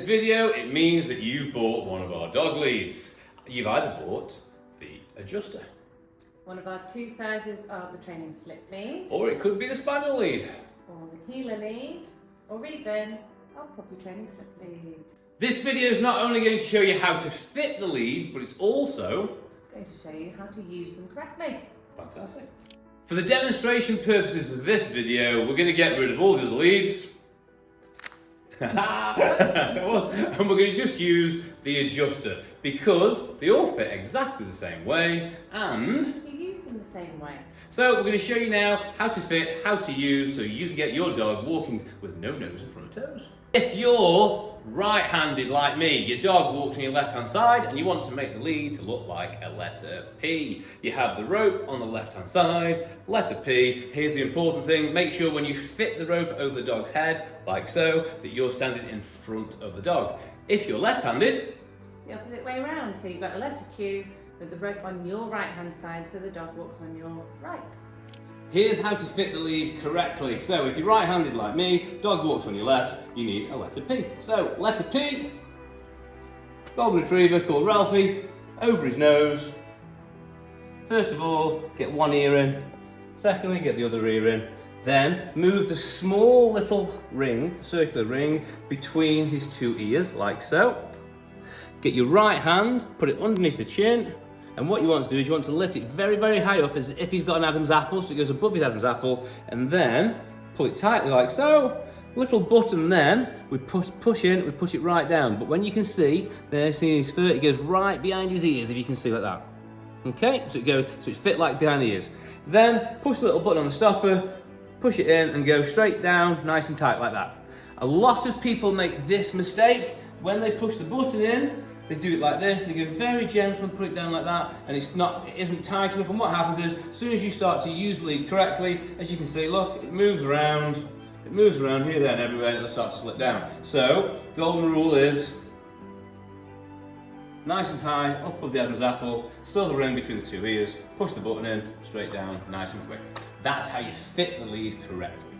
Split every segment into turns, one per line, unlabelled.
video, it means that you've bought one of our dog leads. You've either bought the adjuster,
one of our 2 sizes of the training slip lead,
or it could be the spaniel lead,
or the heeler lead, or even our puppy training slip lead.
This video is not only going to show you how to fit the leads, but it's also
going to show you how to use them correctly.
Fantastic. For the demonstration purposes of this video, we're going to get rid of all the other leads. And we're going to just use the adjuster because they all fit exactly the same way and
you use them the same way.
So we're going to show you now how to fit, how to use, so you can get your dog walking with no nose in front of toes. If you're right-handed like me, your dog walks on your left-hand side and you want to make the lead to look like a letter P. You have the rope on the left-hand side, letter P. Here's the important thing, make sure when you fit the rope over the dog's head, like so, that you're standing in front of the dog. If you're left-handed,
it's the opposite way around, so you've got a letter Q with the rope on your right-hand side, so the dog walks on your right.
Here's how to fit the lead correctly. So if you're right-handed like me, dog walks on your left, you need a letter P. So letter P, golden retriever called Ralphie, over his nose. First of all, get one ear in. Secondly, get the other ear in. Then move the small little ring, the circular ring, between his 2 ears, like so. Get your right hand, put it underneath the chin, and what you want to do is you want to lift it very, very high up as if he's got an Adam's apple, so it goes above his Adam's apple, and then pull it tightly like so. Little button then, we push in, we push it right down. But when you can see, there, see his fur, it goes right behind his ears, if you can see like that. Okay, so it's fit like behind the ears. Then push the little button on the stopper, push it in and go straight down, nice and tight like that. A lot of people make this mistake when they push the button in. They do it like this, they go very gentle and put it down like that, and it isn't tight enough, and what happens is, as soon as you start to use the lead correctly, as you can see, look, it moves around here, there and everywhere, and it'll start to slip down. So, golden rule is, nice and high, up above the Adam's apple, still the ring between the 2 ears, push the button in, straight down, nice and quick. That's how you fit the lead correctly.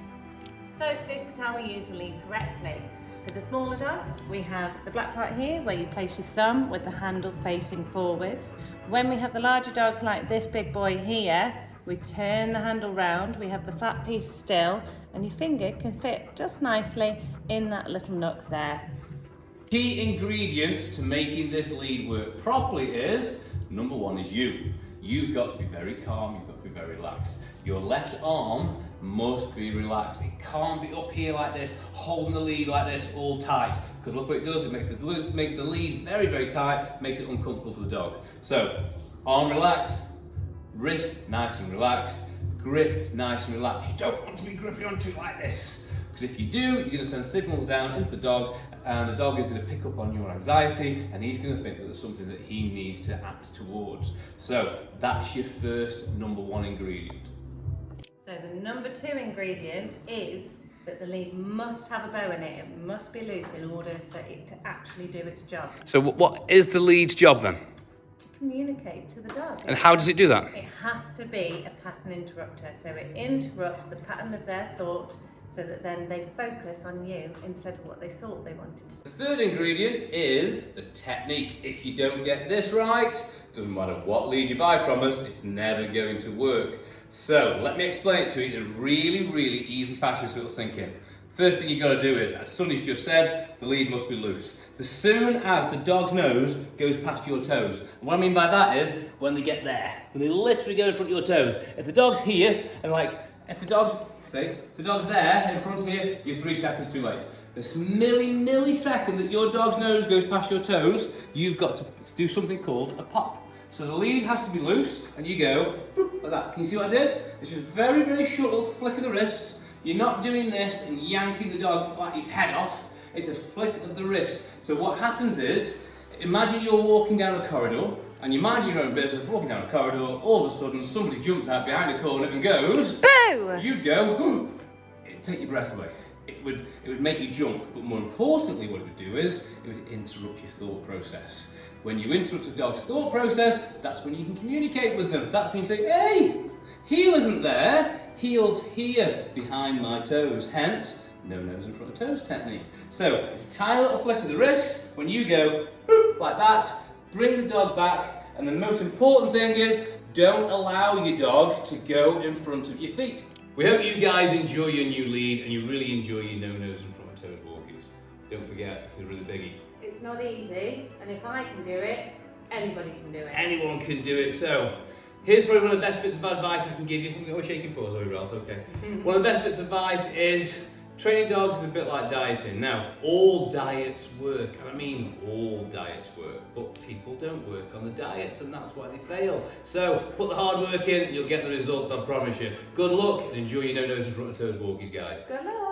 So this is how we use the lead correctly. For the smaller dogs, we have the black part here where you place your thumb with the handle facing forwards. When we have the larger dogs like this big boy here, we turn the handle round, we have the flat piece still, and your finger can fit just nicely in that little nook there.
Key ingredients to making this lead work properly is, number 1 is you. You've got to be very calm, you've got to be very relaxed. Your left arm must be relaxed. It can't be up here like this, holding the lead like this all tight. Because look what it does, it makes the lead very, very tight, makes it uncomfortable for the dog. So, arm relaxed, wrist nice and relaxed, grip nice and relaxed. You don't want to be gripping onto it like this. Because if you do, you're going to send signals down into the dog, and the dog is going to pick up on your anxiety, and he's going to think that there's something that he needs to act towards. So that's your first number 1 ingredient.
So the number 2 ingredient is that the lead must have a bow in it. It must be loose in order for it to actually do its job.
So what is the lead's job then?
To communicate to the dog.
And how does it do that?
It has to be a pattern interrupter. So it interrupts the pattern of their thought so that then they focus on you instead of what they thought they wanted to do.
The third ingredient is the technique. If you don't get this right, doesn't matter what lead you buy from us, it's never going to work. So let me explain it to you in a really, really easy fashion so it'll sink in. First thing you've got to do is, as Sonny's just said, the lead must be loose. As soon as the dog's nose goes past your toes, and what I mean by that is when they get there, when they literally go in front of your toes. If the dog's here, and if the dog's there in front of you, you're 3 seconds too late. This millisecond that your dog's nose goes past your toes, you've got to do something called a pop. So the lead has to be loose, and you go boop, like that. Can you see what I did? It's just a very, very short little flick of the wrist. You're not doing this and yanking the dog like his head off. It's a flick of the wrist. So what happens is, imagine you're walking down a corridor, and you're minding your own business, walking down a corridor, all of a sudden somebody jumps out behind a corner and goes,
boo!
You'd go, it'd take your breath away. It would make you jump, but more importantly what it would do is, it would interrupt your thought process. When you interrupt a dog's thought process, that's when you can communicate with them. That's when you say, hey, heel isn't there, heel's here behind my toes. Hence, no nose in front of toes technique. So it's a tiny little flick of the wrist. When you go boop, like that, bring the dog back, and the most important thing is don't allow your dog to go in front of your feet. We hope you guys enjoy your new lead and you really enjoy your no nose in front of toes walkies. Don't forget, it's a really biggie.
It's not easy, and if I can do it, anybody can do it.
Anyone can do it. So here's probably one of the best bits of advice I can give you. Oh, shaking paws, sorry, Ralph. Okay. One of the best bits of advice is training dogs is a bit like dieting. Now, all diets work, and I mean all diets work, but people don't work on the diets, and that's why they fail. So put the hard work in, you'll get the results, I promise you. Good luck, and enjoy your no nose in front of toes walkies, guys.
Good luck.